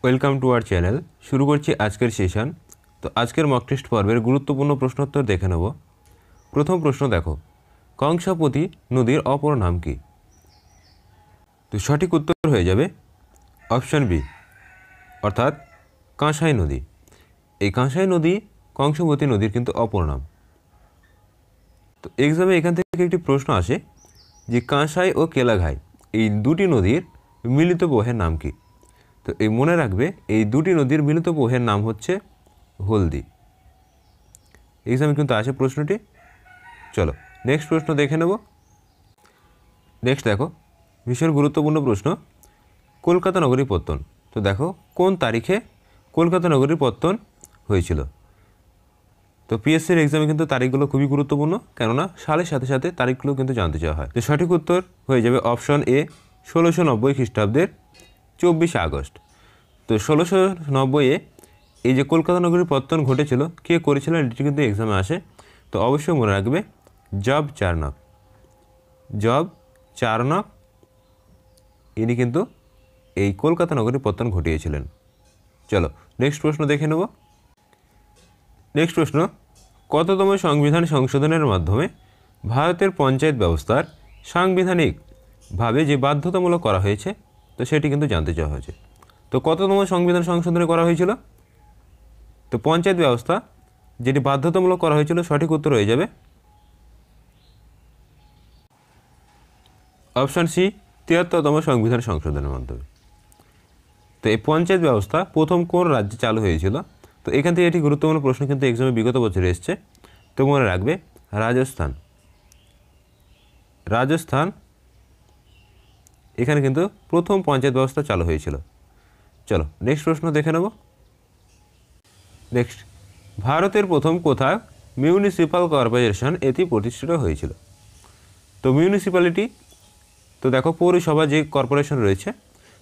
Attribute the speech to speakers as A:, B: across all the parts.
A: Welcome to our channel. শুরু করছি আজকের সেশন। তো আজকের মক টেস্ট পর্বের গুরুত্বপূর্ণ প্রশ্নোত্তর দেখে নেব। প্রথম প্রশ্ন দেখো, কংসাবতী নদীর অপর নাম কি? তো সঠিক উত্তর হয়ে যাবে অপশন বি, অর্থাৎ কাঁসাই নদী। এই কাঁসাই নদী কংসাবতী নদীর কিন্তু অপর নাম। তো এক্সামে এখান থেকে একটি প্রশ্ন আসে যে কাঁসাই ও কেলাঘাই এই দুটি নদীর মিলিত প্রবাহের নাম কি? তো এই মনে রাখবে, এই দুটি নদীর মিলিত প্রবাহের নাম হচ্ছে হলদি। এক্সামে কিন্তু আসে প্রশ্নটি। চলো নেক্সট প্রশ্ন দেখে নেব। নেক্সট দেখো, ভীষণ গুরুত্বপূর্ণ প্রশ্ন, কলকাতা নগরীর পত্তন। তো দেখো কোন তারিখে কলকাতা নগরীর পত্তন হয়েছিল? তো পিএসসির এক্সামে কিন্তু তারিখগুলো খুবই গুরুত্বপূর্ণ, কেননা সালের সাথে সাথে তারিখগুলো কিন্তু জানতে চাওয়া হয়। তো সঠিক উত্তর হয়ে যাবে অপশন এ, 1690 খ্রিস্টাব্দের 24 আগস্ট। তো 1690-এ এই যে কলকাতা নগরীর পত্তন ঘটেছিল, কে করেছিলেন এটি কিন্তু এক্সামে আসে। তো অবশ্যই মনে রাখবে জব চার্নক। জব চার্নক ইনি কিন্তু এই কলকাতা নগরীর পত্তন ঘটিয়েছিলেন। চলো নেক্সট প্রশ্ন দেখে নেব। নেক্সট প্রশ্ন, কততম সংবিধান সংশোধনের মাধ্যমে ভারতের পঞ্চায়েত ব্যবস্থার সাংবিধানিকভাবে যে বাধ্যতামূলক করা হয়েছে, তো সেটি কিন্তু জানতে চাওয়া হয়েছে। তো কততম সংবিধান সংশোধনে করা হয়েছিল? তো পঞ্চায়েত ব্যবস্থা যেটি বাধ্যতামূলক করা হয়েছিল, সঠিক উত্তর হয়ে যাবে অপশান সি, 73তম সংবিধান সংশোধনের মাধ্যমে। তো এই পঞ্চায়েত ব্যবস্থা প্রথম কোন রাজ্যে চালু হয়েছিল? তো এখান থেকে এটি গুরুত্বপূর্ণ প্রশ্ন কিন্তু এক্সামে বিগত বছরে এসছে। তো মনে রাখবে রাজস্থান। রাজস্থান এখানে কিন্তু প্রথম পঞ্চায়েত ব্যবস্থা চালু হয়েছিল। চলো নেক্সট প্রশ্ন দেখে নেব। নেক্সট, ভারতের প্রথম কোথায় মিউনিসিপ্যাল কর্পোরেশন এটি প্রতিষ্ঠিত হয়েছিল? তো মিউনিসিপ্যালিটি, তো দেখো পৌরসভা যে কর্পোরেশন রয়েছে,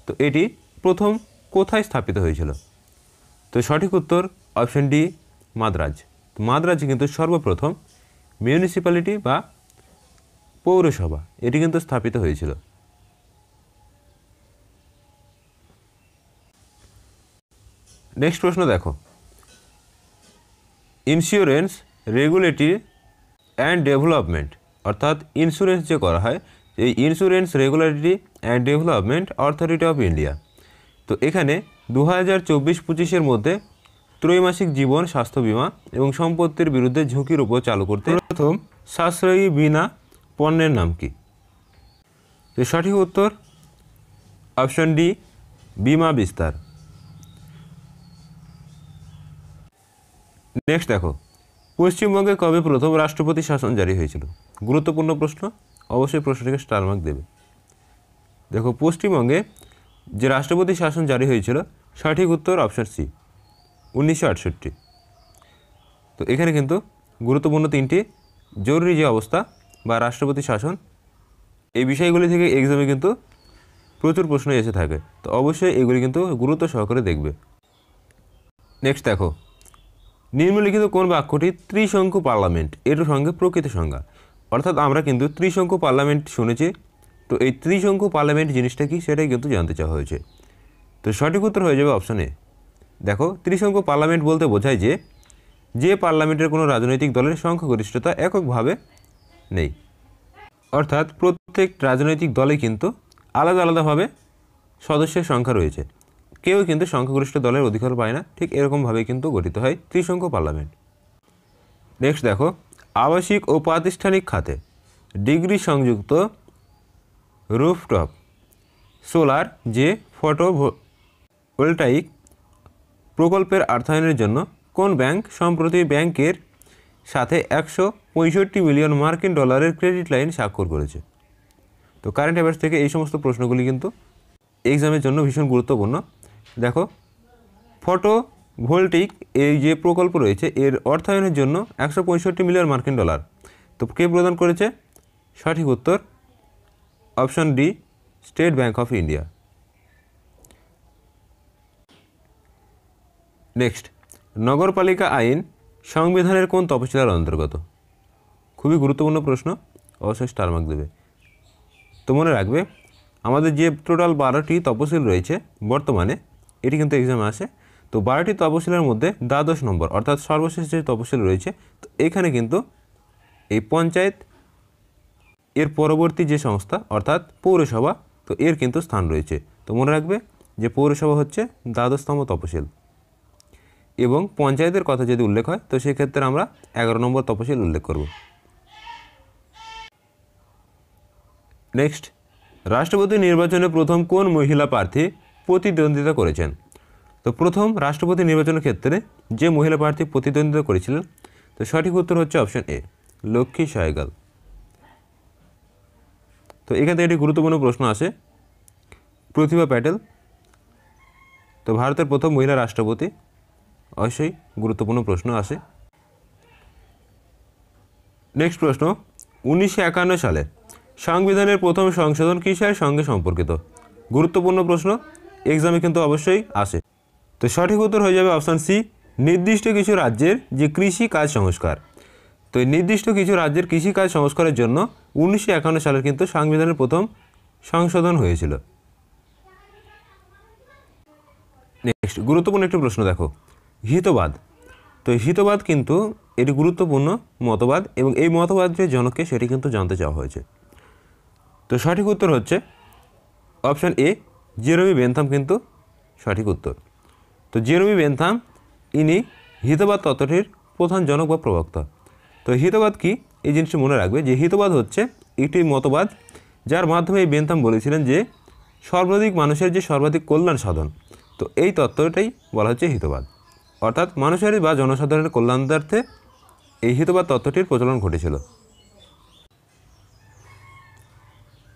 A: তো এটি প্রথম কোথায় স্থাপিত হয়েছিল? তো সঠিক উত্তর অপশন ডি, মাদ্রাজ। তো মাদ্রাজে কিন্তু সর্বপ্রথম মিউনিসিপ্যালিটি বা পৌরসভা এটি কিন্তু স্থাপিত হয়েছিল। নেক্সট প্রশ্ন দেখো, ইন্স্যুরেন্স রেগুলেটরি অ্যান্ড ডেভেলপমেন্ট, অর্থাৎ ইন্স্যুরেন্স যে করা হয়, এই insurance regulatory and development authority of India, তো এখানে 2024-25-এর মধ্যে ত্রৈমাসিক জীবন স্বাস্থ্য বিমা এবং সম্পত্তির বিরুদ্ধে ঝুঁকির উপর চালু করতে প্রথম সাশ্রয়ী বিনা পণ্যের নাম কি? তো সঠিক উত্তর অপশন ডি, বিমা বিস্তার। নেক্সট দেখো, পশ্চিমবঙ্গে কবে প্রথম রাষ্ট্রপতি শাসন জারি হয়েছিল? গুরুত্বপূর্ণ প্রশ্ন, অবশ্যই প্রশ্নটিকে স্টার মার্ক দেবে। দেখো পশ্চিমবঙ্গে যে রাষ্ট্রপতি শাসন জারি হয়েছিল, সঠিক উত্তর অপশন সি, 1968। তো এখানে কিন্তু গুরুত্বপূর্ণ তিনটি জরুরি যে অবস্থা বা রাষ্ট্রপতি শাসন, এই বিষয়গুলি থেকে এক্সামে কিন্তু প্রচুর প্রশ্ন এসে থাকে। তো অবশ্যই এগুলি কিন্তু গুরুত্ব সহকারে দেখবে। নেক্সট দেখো, নিম্নলিখিত কোন বাক্যটি ত্রিশঙ্কু পার্লামেন্ট এর সঙ্গে প্রকৃত সংজ্ঞা? অর্থাৎ আমরা কিন্তু ত্রিশঙ্কু পার্লামেন্ট শুনেছি, তো এই ত্রিশঙ্কু পার্লামেন্ট জিনিসটা কি সেটাই কিন্তু জানতে চাওয়া হয়েছে। তো সঠিক উত্তর হয়ে যাবে অপশন এ। দেখো ত্রিশঙ্কু পার্লামেন্ট বলতে বোঝায় যে পার্লামেন্টের কোনো রাজনৈতিক দলের সংখ্যাগরিষ্ঠতা এককভাবে নেই, অর্থাৎ প্রত্যেক রাজনৈতিক দলে কিন্তু আলাদা আলাদাভাবে সদস্যের সংখ্যা রয়েছে, কেউ কিন্তু সংখ্যাগরিষ্ঠ দলের অধিকার পায় না, ঠিক এরকমভাবে কিন্তু গঠিত হয় ত্রিশঙ্কু পার্লামেন্ট। নেক্সট দেখো, আবাসিক ও প্রাতিষ্ঠানিক খাতে ডিগ্রি সংযুক্ত রুফটপ সোলার যে ফটোভোল্টাইক প্রকল্পের অর্থায়নের জন্য কোন ব্যাংক সম্প্রতি ব্যাংকের সাথে 165 মিলিয়ন মার্কিন ডলারের ক্রেডিট লাইন স্বাক্ষর করেছে? তো কারেন্ট অ্যাফেয়ার্স থেকে এই সমস্ত প্রশ্নগুলি কিন্তু এক্সামের জন্য ভীষণ গুরুত্বপূর্ণ। দেখো ফটোভোল্টিক এই যে প্রকল্প রয়েছে, এর অর্থায়নের জন্য 165 মিলিয়ন মার্কিন ডলার তো কে প্রদান করেছে? সঠিক উত্তর option D, state bank of India. Next, নগরপালিকা আইন সংবিধানের কোন তফসিলের অন্তর্গত? খুবই গুরুত্বপূর্ণ প্রশ্ন, অবশ্যই স্টার মার্ক দেবে। তো মনে রাখবে আমাদের যে টোটাল 12টি তফসিল রয়েছে বর্তমানে, এটি কিন্তু এক্সামে আসে। তো 12টি তপশিলের মধ্যে দ্বাদশ নম্বর অর্থাৎ সর্বশেষ যে তপশিল রয়েছে, তো এখানে কিন্তু এই পঞ্চায়েত এর পরবর্তী যে সংস্থা অর্থাৎ পৌরসভা, তো এর কিন্তু স্থান রয়েছে। তো মনে রাখবে যে পৌরসভা হচ্ছে দ্বাদশতম তপশিল, এবং পঞ্চায়েতের কথা যদি উল্লেখ হয় তো সেক্ষেত্রে আমরা 11 নম্বর তপশিল উল্লেখ করব। নেক্সট, রাষ্ট্রপতি নির্বাচনে প্রথম কোন মহিলা প্রার্থী প্রতিদ্বন্দ্বিতা করেছেন? তো প্রথম রাষ্ট্রপতি নির্বাচনের ক্ষেত্রে যে মহিলা প্রার্থী প্রতিদ্বন্দ্বিতা করেছিলেন, তো সঠিক উত্তর হচ্ছে অপশন এ, লক্ষ্মী সাহ্যাগাল। তো এখান থেকে একটি গুরুত্বপূর্ণ প্রশ্ন আসে, প্রতিভা প্যাটেল তো ভারতের প্রথম মহিলা রাষ্ট্রপতি, অবশ্যই গুরুত্বপূর্ণ প্রশ্ন আসে। নেক্সট প্রশ্ন, 1951 সালে সংবিধানের প্রথম সংশোধন কিসের সঙ্গে সম্পর্কিত? গুরুত্বপূর্ণ প্রশ্ন, এক্সামে কিন্তু অবশ্যই আসে। তো সঠিক উত্তর হয়ে যাবে অপশান সি, নির্দিষ্ট কিছু রাজ্যের যে কৃষি কাজ সংস্কার। তো এই নির্দিষ্ট কিছু রাজ্যের কৃষিকাজ সংস্কারের জন্য 1951 সালের কিন্তু সংবিধানের প্রথম সংশোধন হয়েছিল। নেক্সট, গুরুত্বপূর্ণ একটি প্রশ্ন দেখো, হিতবাদ। তো হিতবাদ কিন্তু এটি গুরুত্বপূর্ণ মতবাদ, এবং এই মতবাদ যে জনককে সেটি কিন্তু জানতে চাওয়া হয়েছে। তো সঠিক উত্তর হচ্ছে অপশান এ, জেরেমি বেন্থাম কিন্তু সঠিক উত্তর। তো জেরেমি বেন্থাম ইনি হিতবাদ তত্ত্বটির প্রধান জনক বা প্রবক্তা। তো হিতবাদ কি, এই জিনিসটি মনে রাখবে যে হিতবাদ হচ্ছে একটি মতবাদ যার মাধ্যমে এই বেন্থাম বলেছিলেন যে সর্বাধিক মানুষের যে সর্বাধিক কল্যাণ সাধন, তো এই তত্ত্বটাই বলা হচ্ছে হিতবাদ, অর্থাৎ মানুষের বা জনসাধারণের কল্যাণার্থে এই হিতবাদ তত্ত্বটির প্রচলন ঘটেছিল।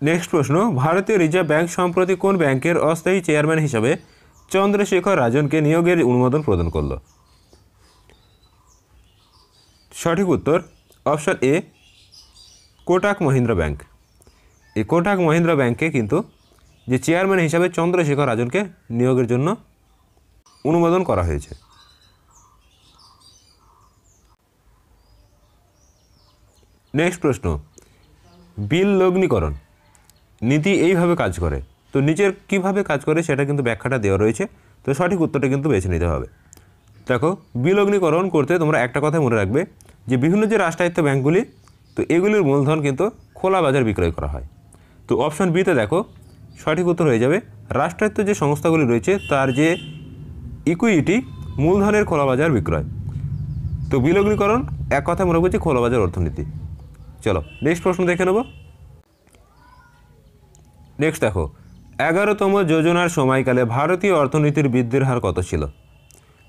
A: নেক্সট প্রশ্ন, ভারতীয় রিজার্ভ ব্যাংক সম্প্রতি কোন ব্যাংকের অস্থায়ী চেয়ারম্যান হিসাবে চন্দ্রশেখর রাজনকে নিয়োগের অনুমোদন প্রদান করল? সঠিক উত্তর option A, Kotak Mahindra bank. এই কোটাক মহিন্দ্রা ব্যাংকে কিন্তু যে চেয়ারম্যান হিসাবে চন্দ্রশেখর রাজনকে নিয়োগের জন্য অনুমোদন করা হয়েছে। নেক্সট প্রশ্ন, বিল লগ্নীকরণ নীতি এইভাবে কাজ করে। তো নিচের কিভাবে কাজ করে সেটা কিন্তু ব্যাখ্যাটা দেওয়া রয়েছে। তো সঠিক উত্তরটা কিন্তু বেছে নিতে হবে। দেখো, বিলগ্নীকরণ করতে তোমরা একটা কথা মনে রাখবে যে বিভিন্ন যে রাষ্ট্রায়ত্ত ব্যাংকগুলি, তো এগুলির মূলধন কিন্তু খোলা বাজার বিক্রয় করা হয়। তো অপশন বিতে দেখো সঠিক উত্তর হয়ে যাবে রাষ্ট্রায়ত্ত যে সংস্থাগুলি রয়েছে তার যে ইকুইটি মূলধনের খোলা বাজার বিক্রয়। তো বিলগ্নীকরণ এক কথা মনে করছি খোলা বাজার অর্থনীতি। চলো নেক্সট প্রশ্ন দেখে নেব। নেক্সট দেখো, 11তম যোজনার সময়কালে ভারতীয় অর্থনীতির বৃদ্ধির হার কত ছিল?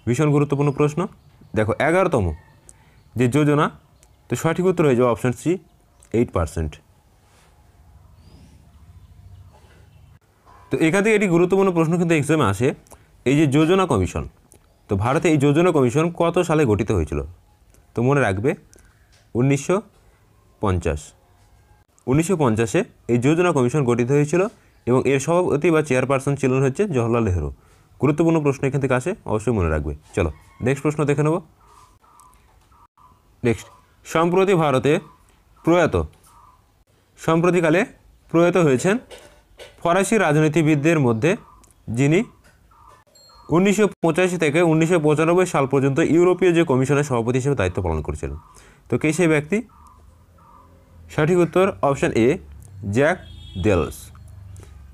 A: ভীষণ গুরুত্বপূর্ণ প্রশ্ন। দেখো 11তম যে যোজনা, তো সঠিক উত্তর হয়ে যাবে অপশন সি, 8%। তো এখান থেকে এটি গুরুত্বপূর্ণ প্রশ্ন কিন্তু এক্সামে আসে, এই যে যোজনা কমিশন, তো ভারতে এই যোজনা কমিশন কত সালে গঠিত হয়েছিল? তো মনে রাখবে 1950 এই যোজনা কমিশন গঠিত হয়েছিল, এবং এর সভাপতি বা চেয়ারপারসন ছিলেন হচ্ছে জওহরলাল নেহরু। গুরুত্বপূর্ণ প্রশ্ন এখান থেকে আসে, অবশ্যই মনে রাখবে। চলো নেক্সট প্রশ্ন দেখে নেব। নেক্সট, সম্প্রতিকালে প্রয়াত হয়েছেন ফরাসি রাজনীতিবিদদের মধ্যে যিনি 1985 থেকে 1995 সাল পর্যন্ত ইউরোপীয় যে কমিশনের সভাপতি হিসেবে দায়িত্ব পালন করেছিলেন। তো কে সেই ব্যক্তি? সঠিক উত্তর অপশান এ, জ্যাক দেলস।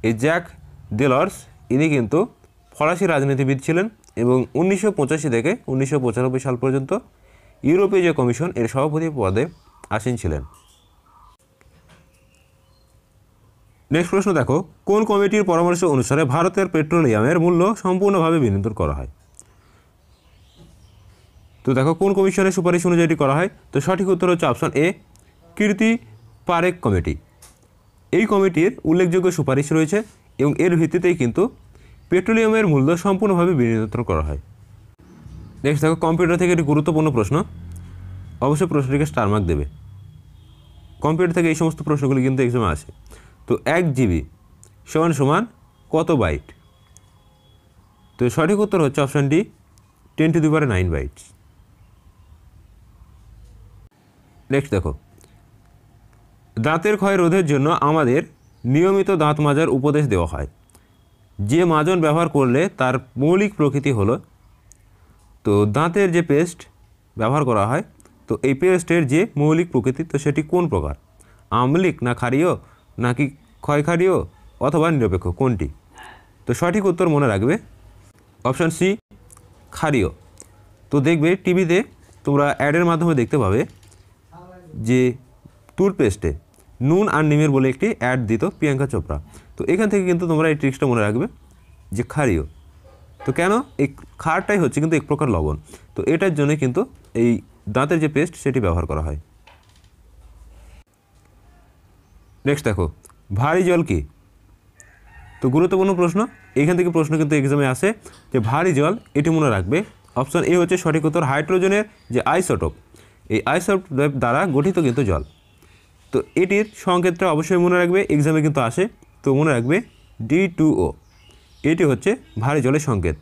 A: এই জ্যাক দেলস ইনি কিন্তু ফরাসি রাজনীতিবিদ ছিলেন, এবং 1985 থেকে 1995 সাল পর্যন্ত ইউরোপীয় যে কমিশন এর সভাপতি পদে আসীন ছিলেন। নেক্সট প্রশ্ন দেখো, কোন কমিটির পরামর্শ অনুসারে ভারতের পেট্রোলিয়ামের মূল্য সম্পূর্ণভাবে বিনিয়োগ করা হয়? তো দেখো কোন কমিশনের সুপারিশ অনুযায়ী এটি করা হয়? তো সঠিক উত্তর হচ্ছে option A, Kirti Parekh committee. এই কমিটির উল্লেখযোগ্য সুপারিশ রয়েছে, এবং এর ভিত্তিতেই কিন্তু পেট্রোলিয়ামের মূল্য সম্পূর্ণভাবে বিনিয়োগ করা হয়। নেক্সট দেখো, কম্পিউটার থেকে একটি গুরুত্বপূর্ণ প্রশ্ন, অবশ্যই প্রশ্নটিকে স্টার মার্ক দেবে। কম্পিউটার থেকে এই সমস্ত প্রশ্নগুলি কিন্তু এক্সামে আসে। তো 1 GB সমান কত বাইট? তো সঠিক উত্তর হচ্ছে অপশান ডি, 10⁹ বাইটস। নেক্সট দেখো, দাঁতের ক্ষয় রোধের জন্য আমাদের নিয়মিত দাঁত মাজার উপদেশ দেওয়া হয়। যে মাজন ব্যবহার করলে তার মৌলিক প্রকৃতি হলো, তো দাঁতের যে পেস্ট ব্যবহার করা হয়, তো এই পেস্টের যে মৌলিক প্রকৃতি, তো সেটি কোন প্রকার? আম্লিক না ক্ষারীয় নাকি ক্ষয়ক্ষারীয় অথবা নিরপেক্ষ, কোনটি? তো সঠিক উত্তর মনে রাখবে অপশান সি, ক্ষারীয়। তো দেখবে টিভিতে তোমরা অ্যাডের মাধ্যমে দেখতে পাবে যে টুথপেস্টে নুন আর নিমের বলে একটি অ্যাড দিত প্রিয়াঙ্কা চোপড়া। তো এখান থেকে কিন্তু তোমরা এই ট্রিক্সটা মনে রাখবে যে ক্ষারীয়। তো কেন? এই ক্ষারটাই হচ্ছে কিন্তু এক প্রকার লবণ, তো এটার জন্য কিন্তু এই দাঁতের যে পেস্ট সেটি ব্যবহার করা হয়। নেক্সট দেখো, ভারী জল কি? তো গুরুত্বপূর্ণ প্রশ্ন, এখান থেকে প্রশ্ন কিন্তু এক্সামে আসে যে ভারী জল, এটি মনে রাখবে অপশান এ হচ্ছে সঠিক উত্তর। হাইড্রোজেনের যে আইসোটোপ, এই আইসোটোপ দ্বারা গঠিত কিন্তু জল। তো এটির সংকেতটা অবশ্যই মনে রাখবে, এক্সামে কিন্তু আসে। তো মনে রাখবে D2O, এটি হচ্ছে ভারী জলের সংকেত।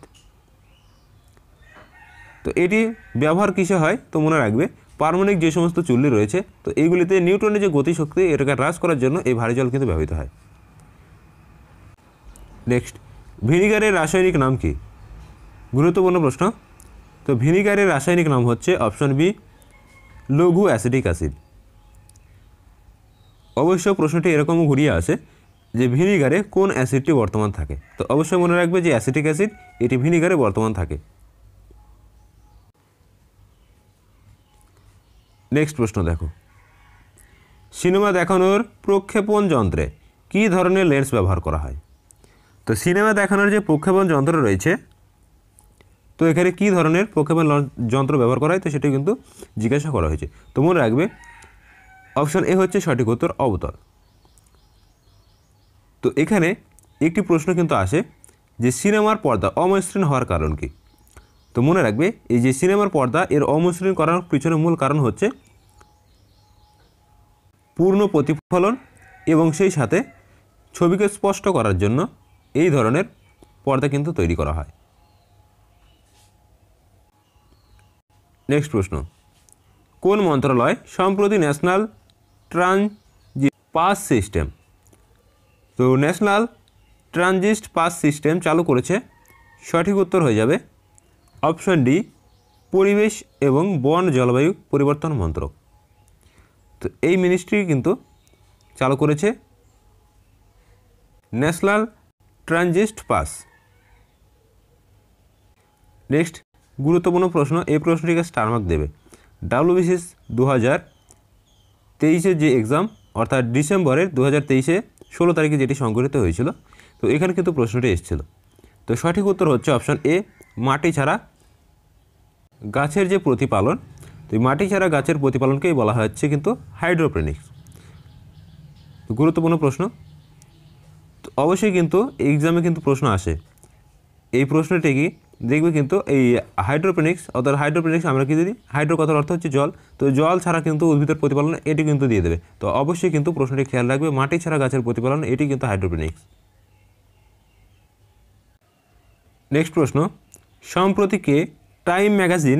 A: তো এটি ব্যবহার কিসে হয়? তো মনে রাখবে পারমাণবিক যে সমস্ত চুল্লি রয়েছে, তো এইগুলিতে নিউটনের যে গতিশক্তি এটাকে হ্রাস করার জন্য এই ভারী জল কিন্তু ব্যবহৃত হয়। নেক্সট, ভিনিগারের রাসায়নিক নাম কি? গুরুত্বপূর্ণ প্রশ্ন। তো ভিনিগারের রাসায়নিক নাম হচ্ছে অপশন বি, লঘু অ্যাসিটিক অ্যাসিড। অবশ্য প্রশ্নটি এরকমও ঘুরিয়ে আসে যে ভিনিগারে কোন অ্যাসিডটি বর্তমান থাকে? তো অবশ্যই মনে রাখবে যে অ্যাসিটিক অ্যাসিড, এটি ভিনিগারে বর্তমান থাকে। নেক্সট প্রশ্ন দেখো, সিনেমা দেখানোর প্রক্ষেপণ যন্ত্রে কী ধরনের লেন্স ব্যবহার করা হয়? তো সিনেমা দেখানোর যে প্রক্ষেপণ যন্ত্র রয়েছে, তো এখানে কী ধরনের প্রক্ষেপণ যন্ত্র ব্যবহার করা হয়, তো সেটি কিন্তু জিজ্ঞাসা করা হয়েছে। তো মনে রাখবে অপশন এ হচ্ছে সঠিক উত্তর, অবতল। তো এখানে একটি প্রশ্ন কিন্তু আসে যে সিনেমার পর্দা অমসৃণ হওয়ার কারণ কি? তো মনে রাখবে এই যে সিনেমার পর্দা এর অমসৃণ করার পিছনে মূল কারণ হচ্ছে পূর্ণ প্রতিফলন, এবং সেই সাথে ছবিকে স্পষ্ট করার জন্য এই ধরনের পর্দা কিন্তু তৈরি করা হয়। নেক্সট প্রশ্ন, কোন মন্ত্রণালয় সম্প্রতি ন্যাশনাল ট্রানজিট পাস সিস্টেম, তো ন্যাশনাল ট্রানজিট পাস সিস্টেম চালু করেছে? সঠিক উত্তর হয়ে যাবে অপশন ডি, পরিবেশ এবং বন জলবায়ু পরিবর্তন মন্ত্রক। তো এই মিনিস্ট্রি কিন্তু চালু করেছে ন্যাশনাল ট্রানজিট পাস। নেক্সট গুরুত্বপূর্ণ প্রশ্ন, এই প্রশ্নটিকে স্টার মার্ক দেবে। WBCS 2023 যে এক্সাম, অর্থাৎ ডিসেম্বরের 2023 16 তারিখে যেটি সংঘটিত হয়েছিল, তো এখানে কিন্তু প্রশ্নটি এসেছিল। তো সঠিক উত্তর হচ্ছে অপশান এ, মাটি ছাড়া গাছের যে প্রতিপালন, তো এই মাটি ছাড়া গাছের প্রতিপালনকেই বলা হচ্ছে কিন্তু হাইড্রোপনিক্স। গুরুত্বপূর্ণ প্রশ্ন, তো অবশ্যই কিন্তু এক্সামে কিন্তু প্রশ্ন আসে। এই প্রশ্নটি কি দেখবে কিন্তু এই হাইড্রোপনিক্স, অর্থাৎ হাইড্রোপনিক্স আমরা কি দিই, হাইড্রো কথার অর্থ হচ্ছে জল, তো জল ছাড়া কিন্তু উদ্ভিদের প্রতিপালন এটি কিন্তু দিয়ে দেবে। তো অবশ্যই কিন্তু প্রশ্নটি খেয়াল রাখবে, মাটি ছাড়া গাছের প্রতিপালন এটি কিন্তু হাইড্রোপনিক্স। নেক্সট প্রশ্ন, সম্প্রতি কে টাইম ম্যাগাজিন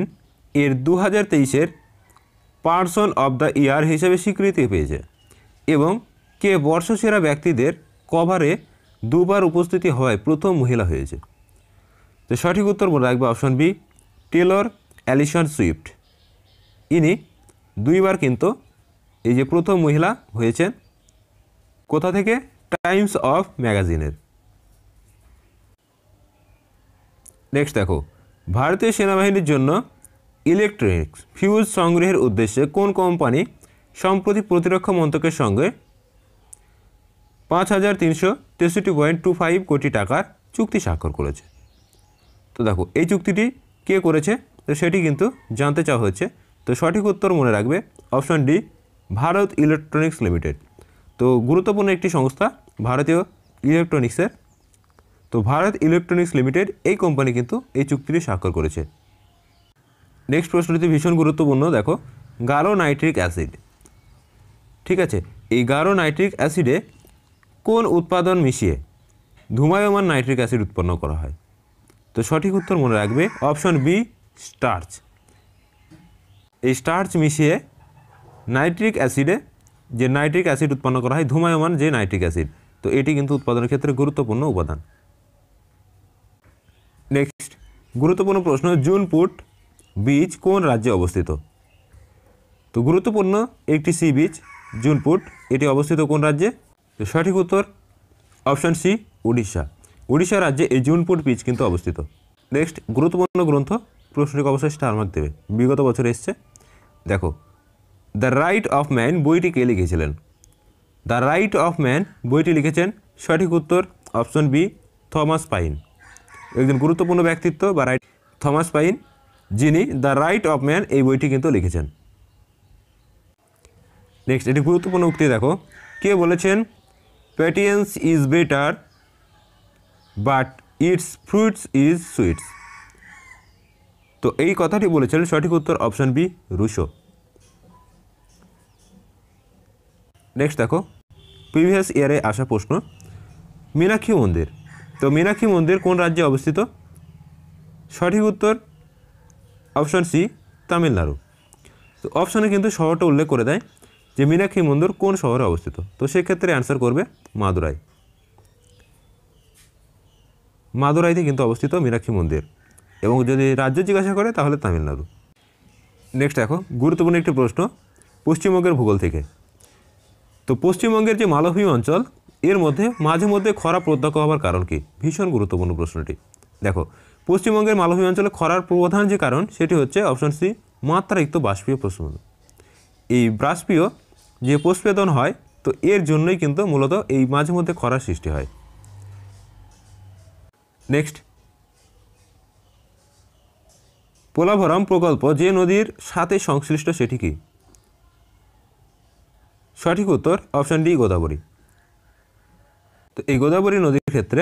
A: এর 2023 পার্সন অব দ্য ইয়ার হিসেবে স্বীকৃতি পেয়েছে, এবং কে বর্ষসেরা ব্যক্তিদের কভারে দুবার উপস্থিতি হওয়ায় প্রথম মহিলা হয়েছে? তো সঠিক উত্তর মনে রাখবে option B, Taylor Alison Swift. ইনি দুইবার কিন্তু এই যে প্রথম মহিলা হয়েছেন, কোথা থেকে? টাইমস অফ ম্যাগাজিনের। নেক্সট দেখো, ভারতীয় সেনাবাহিনীর জন্য ইলেকট্রনিক্স ফিউজ সংগ্রহের উদ্দেশ্যে কোন কোম্পানি সম্প্রতি প্রতিরক্ষা মন্ত্রকের সঙ্গে 5363.25 কোটি টাকার চুক্তি স্বাক্ষর করেছে? তো দেখো এই চুক্তিটি কে করেছে, তো সেটি কিন্তু জানতে চাওয়া হচ্ছে। তো সঠিক উত্তর মনে রাখবে option D, Bharat electronics limited. তো গুরুত্বপূর্ণ একটি সংস্থা ভারতীয় ইলেকট্রনিক্সের, তো ভারত ইলেকট্রনিক্স লিমিটেড এই কোম্পানি কিন্তু এই চুক্তিটি স্বাক্ষর করেছে। নেক্সট প্রশ্নটি ভীষণ গুরুত্বপূর্ণ, দেখো গাঢ় নাইট্রিক অ্যাসিড, ঠিক আছে, এই গাঢ় নাইট্রিক অ্যাসিডে কোন উৎপাদন মিশিয়ে ধূমায়মান নাইট্রিক অ্যাসিড উৎপন্ন করা হয়? তো সঠিক উত্তর মনে রাখবে অপশন বি, স্টার্চ। এই স্টার্চ মিশিয়ে নাইট্রিক অ্যাসিডে যে নাইট্রিক অ্যাসিড উৎপন্ন করা হয়, ধূমায়মান যে নাইট্রিক অ্যাসিড, তো এটি কিন্তু উৎপাদনের ক্ষেত্রে গুরুত্বপূর্ণ উপাদান। নেক্সট গুরুত্বপূর্ণ প্রশ্ন, জুনপুট বিচ কোন রাজ্যে অবস্থিত? তো গুরুত্বপূর্ণ একটি সি বিচ জুনপুট, এটি অবস্থিত কোন রাজ্যে? তো সঠিক উত্তর অপশান সি, উড়িষ্যা। উড়িষ্যা রাজ্যে এই জুনপুট বিচ কিন্তু অবস্থিত। নেক্সট গুরুত্বপূর্ণ গ্রন্থ, প্রশ্নটিকে অবশ্যই স্টার মার্ক দেবে, বিগত বছরে এসছে। দেখো, দ্য রাইট অফ ম্যান বইটি কে লিখেছিলেন? দ্য রাইট অফ ম্যান বইটি লিখেছেন, সঠিক উত্তর অপশন বি, থমাস পাইন। একজন গুরুত্বপূর্ণ ব্যক্তিত্ব বা রাইট থমাস পাইন, যিনি দ্য রাইট অফ ম্যান এই বইটি কিন্তু লিখেছেন। নেক্সট এটি গুরুত্বপূর্ণ উক্তি, দেখো, কে বলেছেন patience is better but its fruits is sweets? তো এই কথাটি বলেছিলেন, সঠিক উত্তর অপশন বি, রুশো। নেক্সট দেখো, প্রিভিয়াস ইয়ারে আসা প্রশ্ন, মীনাক্ষী মন্দির। তো মীনাক্ষী মন্দির কোন রাজ্যে অবস্থিত? সঠিক উত্তর অপশন সি, তামিলনাড়ু। তো অপশানে কিন্তু শহরটা উল্লেখ করে দেয় যে মীনাক্ষী মন্দির কোন শহরে অবস্থিত, তো সেক্ষেত্রে অ্যান্সার করবে মাদুরাই। মাদুরাইতে কিন্তু অবস্থিত মীনাক্ষী মন্দির, এবং যদি রাজ্য জিজ্ঞাসা করে তাহলে তামিলনাড়ু। নেক্সট দেখো, গুরুত্বপূর্ণ একটি প্রশ্ন পশ্চিমবঙ্গের ভূগোল থেকে। তো পশ্চিমবঙ্গের যে মালভূমি অঞ্চল, এর মধ্যে মাঝে মধ্যে খরা প্রত্যক্ষ হওয়ার কারণ কি? ভীষণ গুরুত্বপূর্ণ প্রশ্নটি। দেখো, পশ্চিমবঙ্গের মালভূমি অঞ্চলে খরার প্রধান যে কারণ সেটি হচ্ছে অপশন সি, মাত্রাতিরিক্ত বাষ্পীয় প্রস্ফলন। এই বাষ্পীয় যে প্রস্ফেদন হয়, তো এর জন্যই কিন্তু মূলত এই মাঝে মধ্যে খরার সৃষ্টি হয়। নেক্সট, পোলাভরম প্রকল্প যে নদীর সাথে সংশ্লিষ্ট সেটি কি? সঠিক উত্তর অপশন ডি, গোদাবরী। তো এই গোদাবরী নদীর ক্ষেত্রে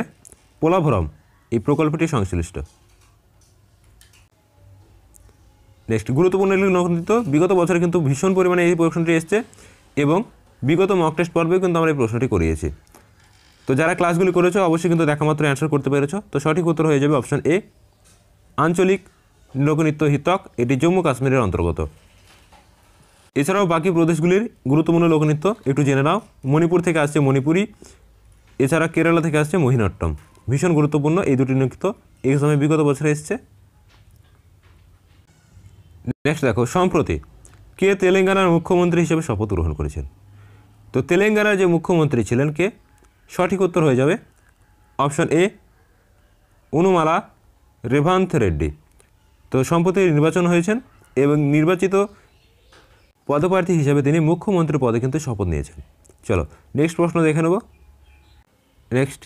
A: পোলাভরম এই প্রকল্পটি সংশ্লিষ্ট। নেক্সট গুরুত্বপূর্ণ নথিত, বিগত বছরে কিন্তু ভীষণ পরিমাণে এই প্রশ্নটি এসছে, এবং বিগত মক টেস্ট পর্বেও কিন্তু আমরা এই প্রশ্নটি করিয়েছি। তো যারা ক্লাসগুলি করেছো অবশ্যই কিন্তু দেখা মাত্র অ্যান্সার করতে পেরেছো। তো সঠিক উত্তর হয়ে যাবে অপশন এ, আঞ্চলিক লোকনৃত্য হিতক, এটি জম্মু কাশ্মীরের অন্তর্গত। এছাড়াও বাকি প্রদেশগুলির গুরুত্বপূর্ণ লোকনৃত্য একটু জেনে নাও। মণিপুর থেকে আসছে মণিপুরি, এছাড়া কেরালা থেকে আসছে মোহিনীঅট্টম। ভীষণ গুরুত্বপূর্ণ এই দুটি নৃত্য, এক্সামে বিগত বছরে এসছে। নেক্সট দেখো, সম্প্রতি কে তেলেঙ্গানার মুখ্যমন্ত্রী হিসেবে শপথ গ্রহণ করেছেন? তো তেলেঙ্গানার যে মুখ্যমন্ত্রী ছিলেন কে? সঠিক উত্তর হয়ে যাবে অপশন এ, অনুমালা রেভান্থ রেড্ডি। তো সম্প্রতি নির্বাচন হয়েছেন এবং নির্বাচিত পদপ্রার্থী হিসেবে তিনি মুখ্যমন্ত্রী পদে কিন্তু শপথ নিয়েছেন। চলো নেক্সট প্রশ্ন দেখে নেব। নেক্সট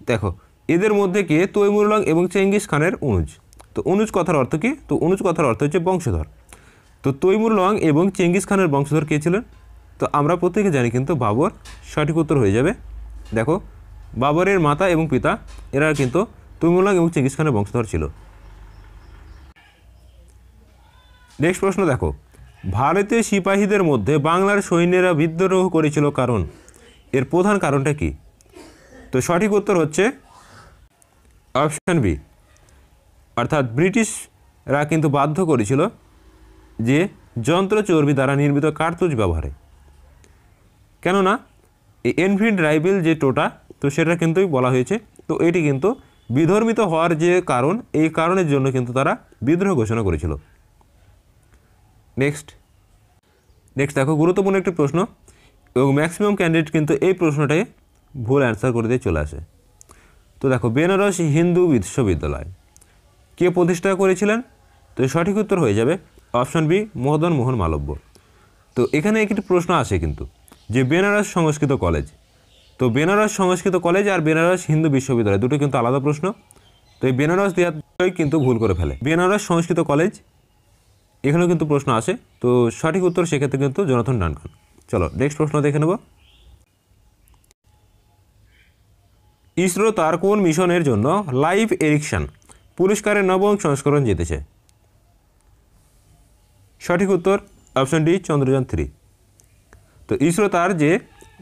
A: দেখো, এদের মধ্যে কে তৈমুরলং এবং চেঙ্গিস খানের অনুজ? তো অনুজ কথার অর্থ কী? তো অনুজ কথার অর্থ হচ্ছে বংশধর। তো তৈমুরলং এবং চেঙ্গিস খানের বংশধর কে ছিলেন? তো আমরা প্রত্যেকে জানি কিন্তু বাবর। সঠিক উত্তর হয়ে যাবে, দেখো, বাবরের মাতা এবং পিতা এরা কিন্তু তৈমুরলং এবং চেঙ্গিস খানের বংশধর ছিল। নেক্সট প্রশ্ন দেখো, ভারতীয় সিপাহীদের মধ্যে বাংলার সৈন্যরা বিদ্রোহ করেছিল কারণ, এর প্রধান কারণটা কি? তো সঠিক উত্তর হচ্ছে অপশান বি, অর্থাৎ ব্রিটিশরা কিন্তু বাধ্য করেছিল যে যন্ত্র চর্বি দ্বারা নির্মিত কার্তুজ ব্যবহারে। কেননা এই এনফিল্ড রাইফেল যে টোটা, তো সেটা কিন্তু বলা হয়েছে, তো এটি কিন্তু বিধর্মিত হওয়ার যে কারণ, এই কারণের জন্য কিন্তু তারা বিদ্রোহ ঘোষণা করেছিল। নেক্সট দেখো, গুরুত্বপূর্ণ একটি প্রশ্ন, এবং ম্যাক্সিমাম ক্যান্ডিডেট কিন্তু এই প্রশ্নটাকে ভুল অ্যান্সার করে দিয়ে চলে আসে। তো দেখো, বেনারস হিন্দু বিশ্ববিদ্যালয় কে প্রতিষ্ঠা করেছিলেন? তো সঠিক উত্তর হয়ে যাবে অপশন বি, মদন মোহন মালব্য। তো এখানে একটি প্রশ্ন আসে কিন্তু যে বেনারস সংস্কৃত কলেজ, তো বেনারস সংস্কৃত কলেজ আর বেনারস হিন্দু বিশ্ববিদ্যালয় দুটো কিন্তু আলাদা প্রশ্ন। তো এই বেনারস দেওয়াই কিন্তু ভুল করে ফেলে। বেনারস সংস্কৃত কলেজ এখানেও কিন্তু প্রশ্ন আসে, তো সঠিক উত্তর সেক্ষেত্রে কিন্তু জোনাথন ডানকান। চলো নেক্সট প্রশ্ন দেখে নেব। ইসরো তার কোন মিশনের জন্য লাইভ এরিকশন পুরস্কারের নবম সংস্করণ জিতেছে? সঠিক উত্তর অপশন ডি, চন্দ্রযান-3। তো ইসরো তার যে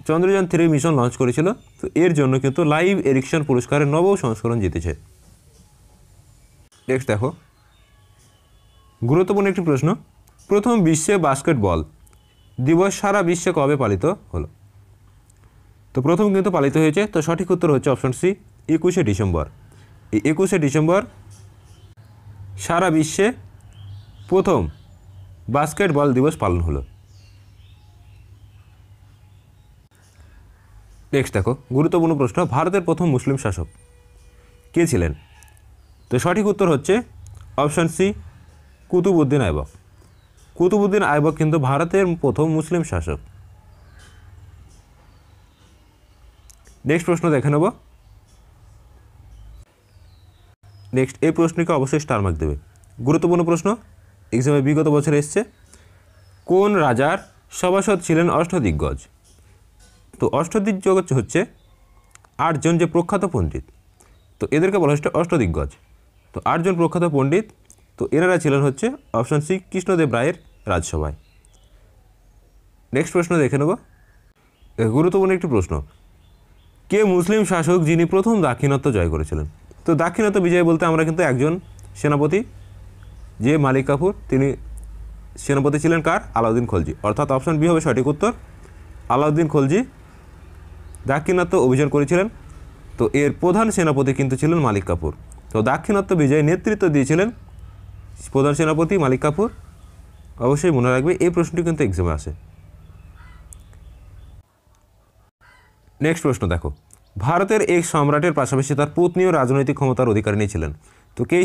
A: চন্দ্রযান-3 মিশন লঞ্চ করেছিল, তো এর জন্য কিন্তু লাইভ এরিকশন পুরস্কারের নবম সংস্করণ জিতেছে। নেক্সট দেখো, গুরুত্বপূর্ণ একটি প্রশ্ন, প্রথম বিশ্বে বাস্কেটবল দিবস সারা বিশ্বে কবে পালিত হলো? তো প্রথম কিন্তু পালিত হয়েছে, তো সঠিক উত্তর হচ্ছে অপশন সি, 21শে ডিসেম্বর। এই 21শে ডিসেম্বর সারা বিশ্বে প্রথম বাস্কেটবল দিবস পালন হলো। নেক্সট দেখো গুরুত্বপূর্ণ প্রশ্ন, ভারতের প্রথম মুসলিম শাসক কে ছিলেন? তো সঠিক উত্তর হচ্ছে অপশান সি, কুতুবউদ্দিন আইবক। কুতুবউদ্দিন আইবক কিন্তু ভারতের প্রথম মুসলিম শাসক। নেক্সট প্রশ্ন দেখে নেব। নেক্সট এই প্রশ্নকে অবশ্যই স্টার মার্ক দেবে। গুরুত্বপূর্ণ প্রশ্ন, এক্সামে বিগত বছরে এসছে। কোন রাজার সভাসদ ছিলেন অষ্টদিগ্গজ? তো অষ্টদিগ্গজ হচ্ছে 8 জন যে প্রখ্যাত পণ্ডিত, তো এদেরকে বলা হচ্ছে অষ্টদিগ্গজ। তো 8 জন প্রখ্যাত পণ্ডিত, তো এনারা ছিলেন হচ্ছে অপশান সি, কৃষ্ণদেব রায়ের রাজসভায়। নেক্সট প্রশ্ন দেখে নেব। গুরুত্বপূর্ণ একটি প্রশ্ন, কে মুসলিম শাসক যিনি প্রথম দাক্ষিণাত্য জয় করেছিলেন? তো দাক্ষিণাত্য বিজয় বলতে আমরা কিন্তু একজন সেনাপতি, যে মালিক কাফুর, তিনি সেনাপতি ছিলেন কার? আলাউদ্দিন খলজি। অর্থাৎ অপশান বি হবে সঠিক উত্তর। আলাউদ্দিন খলজি দাক্ষিণাত্য অভিযান করেছিলেন। তো এর প্রধান সেনাপতি কিন্তু ছিলেন মালিক কাফুর। তো দাক্ষিণাত্য বিজয়ে নেতৃত্ব দিয়েছিলেন প্রধান সেনাপতি মালিক কাফুর। অবশ্যই মনে রাখবে, এই প্রশ্নটি কিন্তু এক্সামে আসে। নেক্সট প্রশ্ন দেখো, ভারতের এক সম্রাটের পাশাপাশি তার পত্নীও রাজনৈতিক ক্ষমতার অধিকারিণী ছিলেন। তো কে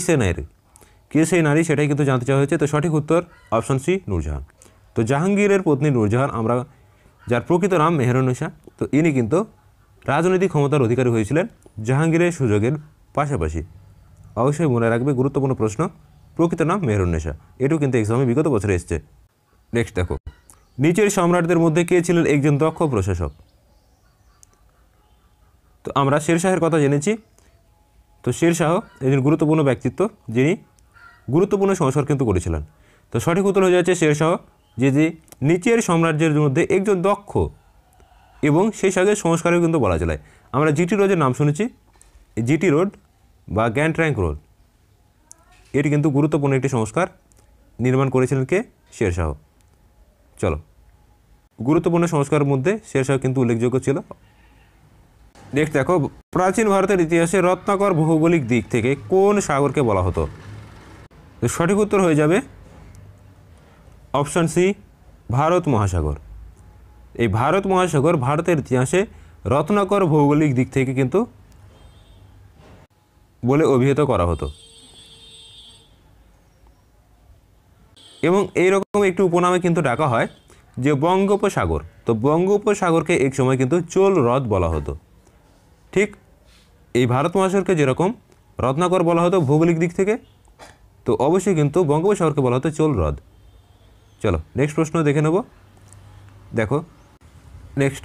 A: সেই নারী সেটাই কিন্তু জানতে চাওয়া হয়েছে। তো সঠিক উত্তর অপশান সি, নূরজাহান। তো জাহাঙ্গীরের পত্নী নূরজাহান, আমরা যার প্রকৃত নাম মেহেরুন্নেসা, তো ইনি কিন্তু রাজনৈতিক ক্ষমতার অধিকারী হয়েছিলেন জাহাঙ্গীরের সুযোগের পাশাপাশি। অবশ্যই মনে রাখবে, গুরুত্বপূর্ণ প্রশ্ন, প্রকৃত নাম মেহেরুন্নেসা। এটাও কিন্তু এক্সামে বিগত বছরে এসছে। নেক্সট দেখো, নিচের সম্রাটদের মধ্যে কে ছিলেন একজন দক্ষ প্রশাসক? তো আমরা শেরশাহের কথা জেনেছি। তো শেরশাহ একজন গুরুত্বপূর্ণ ব্যক্তিত্ব, যিনি গুরুত্বপূর্ণ সংস্কার কিন্তু করেছিলেন। তো সঠিক উত্তর হয়ে যাচ্ছে শেরশাহ, যে নিচের সাম্রাজ্যের মধ্যে একজন দক্ষ এবং সেই সাথে সংস্কারেও কিন্তু বলা যায়। আমরা জিটি রোডের নাম শুনেছি, জিটি রোড বা গ্র্যান্ড ট্রাঙ্ক রোড, এটি কিন্তু গুরুত্বপূর্ণ একটি সংস্কার নির্মাণ করেছিলেন কে? শেরশাহ। চলো, গুরুত্বপূর্ণ সংস্কারের মধ্যে শেরশাহ কিন্তু উল্লেখযোগ্য ছিল। নেক্সট দেখো, প্রাচীন ভারতের ইতিহাসে রত্নাকর ভৌগোলিক দিক থেকে কোন সাগরকে বলা হতো? তো সঠিক উত্তর হয়ে যাবে অপশান সি, ভারত মহাসাগর। এই ভারত মহাসাগর ভারতের ইতিহাসে রত্নাকর ভৌগোলিক দিক থেকে কিন্তু বলে অভিহিত করা হতো। এবং এইরকম একটি উপনামে কিন্তু ডাকা হয় যে বঙ্গোপসাগর। তো বঙ্গোপসাগরকে এক সময় কিন্তু চোল হ্রদ বলা হতো। ঠিক এই ভারত মহাসাগরকে যেরকম রত্নাকর বলা হতো ভৌগোলিক দিক থেকে, তো অবশ্যই কিন্তু বঙ্গোপসাগরকে বলা হতো চোল হ্রদ। চলো নেক্সট প্রশ্ন দেখে নেব। দেখো নেক্সট,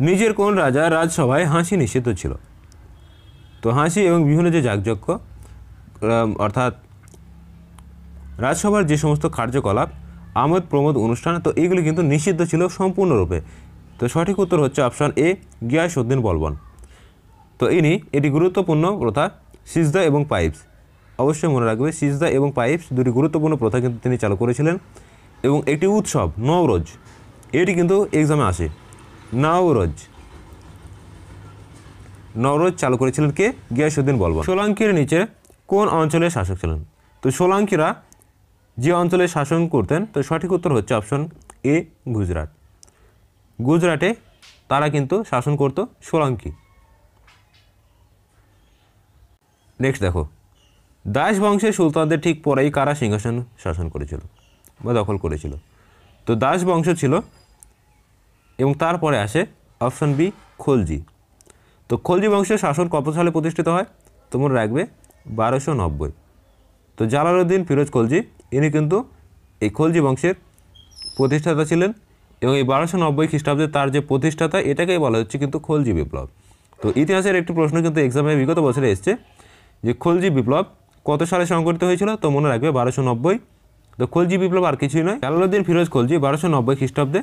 A: নিজের কোন রাজা রাজসভায় হাসি নিষিদ্ধ ছিল? তো হাসি এবং বিভিন্ন যে যাগযজ্ঞ অর্থাৎ রাজসভার যে সমস্ত কার্যকলাপ, আমোদ প্রমোদ অনুষ্ঠান, তো এইগুলি কিন্তু নিষিদ্ধ ছিল সম্পূর্ণরূপে। তো সঠিক উত্তর হচ্ছে অপশান এ, গিয়াসউদ্দিন বলবন। তো এটি গুরুত্বপূর্ণ প্রথা সিজদা এবং পাইপস। অবশ্যই মনে রাখবে, সিজদা এবং পাইপস দুটি গুরুত্বপূর্ণ প্রথা কিন্তু তিনি চালু করেছিলেন। এবং একটি উৎসব নওরোজ, এটি কিন্তু এক্সামে আসে। নওরোজ চালু করেছিলেন কে? গিয়াসউদ্দিন বলবন। সোলাঙ্কির নিচে কোন অঞ্চলের শাসক ছিলেন? তো সোলাঙ্কিরা যে অঞ্চলে শাসন করতেন, তো সঠিক উত্তর হচ্ছে অপশন এ, গুজরাট। গুজরাটে তারা কিন্তু শাসন করত সোলাঙ্কি। নেক্সট দেখো, দাস বংশের সুলতানদের ঠিক পরেই কারা সিংহাসন শাসন করেছিল বা দখল করেছিল? তো দাস বংশ ছিল এবং তারপরে আসে অপশন বি, খলজি। তো খলজি বংশের শাসন কত সালে প্রতিষ্ঠিত হয়? তোমরা রাখবে 1290। তো জালালউদ্দিন ফিরোজ খলজি, ইনি কিন্তু এই খলজি বংশের প্রতিষ্ঠাতা ছিলেন এবং এই 1290 খ্রিস্টাব্দে তার যে প্রতিষ্ঠাতা, এটাকেই বলা হচ্ছে কিন্তু খলজি বিপ্লব। তো ইতিহাসের একটি প্রশ্ন কিন্তু এক্সামে বিগত বছরে এসছে যে খলজি বিপ্লব কত সালে সংঘটিত হয়েছিল? তো মনে রাখবে 1290। তো খলজি বিপ্লব আর কিছুই নয়, জালালউদ্দিন ফিরোজ খলজি 1290 খ্রিস্টাব্দে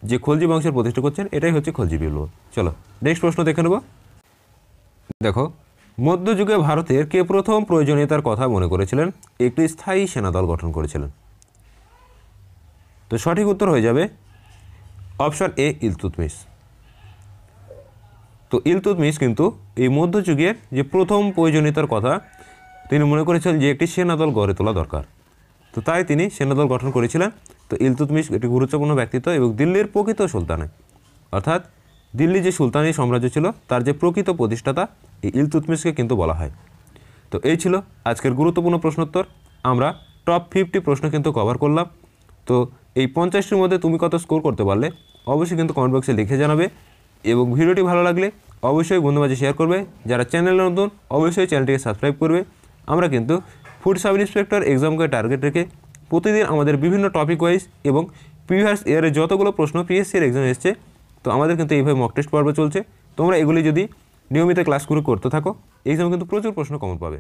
A: যে খলজি বংশের প্রতিষ্ঠা করছেন, এটাই হচ্ছে খলজি বিপ্লব। চলো নেক্সট প্রশ্ন দেখে নেব। দেখো, মধ্যযুগে ভারতের কে প্রথম প্রয়োজনীয়তার কথা মনে করেছিলেন একটি স্থায়ী সেনাদল গঠন করেছিলেন? তো সঠিক উত্তর হয়ে যাবে অপশন এ, ইলতুৎমিশ। তো ইলতুৎমিশ কিন্তু এই মধ্যযুগের যে প্রথম প্রয়োজনীয়তার কথা তিনি মনে করেছিলেন যে একটি সেনাদল গড়ে তোলা দরকার। তো তাই তিনি সেনাদল গঠন করেছিলেন। তো ইলতুৎমিশ একটি গুরুত্বপূর্ণ ব্যক্তিত্ব এবং দিল্লির প্রকৃত সুলতান, অর্থাৎ দিল্লি যে সুলতানি সাম্রাজ্য ছিল তার যে প্রকৃত প্রতিষ্ঠাতা এই ইলতুৎমিশকে কিন্তু বলা হয়। তো এই ছিল আজকের গুরুত্বপূর্ণ প্রশ্নোত্তর। আমরা টপ 50 প্রশ্ন কিন্তু কভার করলাম। তো এই 50টির মধ্যে তুমি কত স্কোর করতে পারলে অবশ্যই কিন্তু কমেন্ট বক্সে লিখে জানাবে, এবং ভিডিওটি ভালো লাগলে অবশ্যই বন্ধুর মাঝে শেয়ার করবে। যারা চ্যানেলে নতুন অবশ্যই চ্যানেলটিকে সাবস্ক্রাইব করবে। আমরা কিন্তু ফুড সাব ইন্সপেক্টর এক্সামকে টার্গেট রেখে প্রতিদিন আমাদের বিভিন্ন টপিক ওয়াইজ এবং প্রিভিয়াস ইয়ারে যতগুলো প্রশ্ন পিএসসির এক্সাম এসছে, তো আমাদের কিন্তু এইভাবে মক টেস্ট পর্ব চলছে। তোমরা এগুলি যদি নিয়মিত ক্লাসগুলো করতে থাকো, এক্সামে কিন্তু প্রচুর প্রশ্ন কমন পাবে।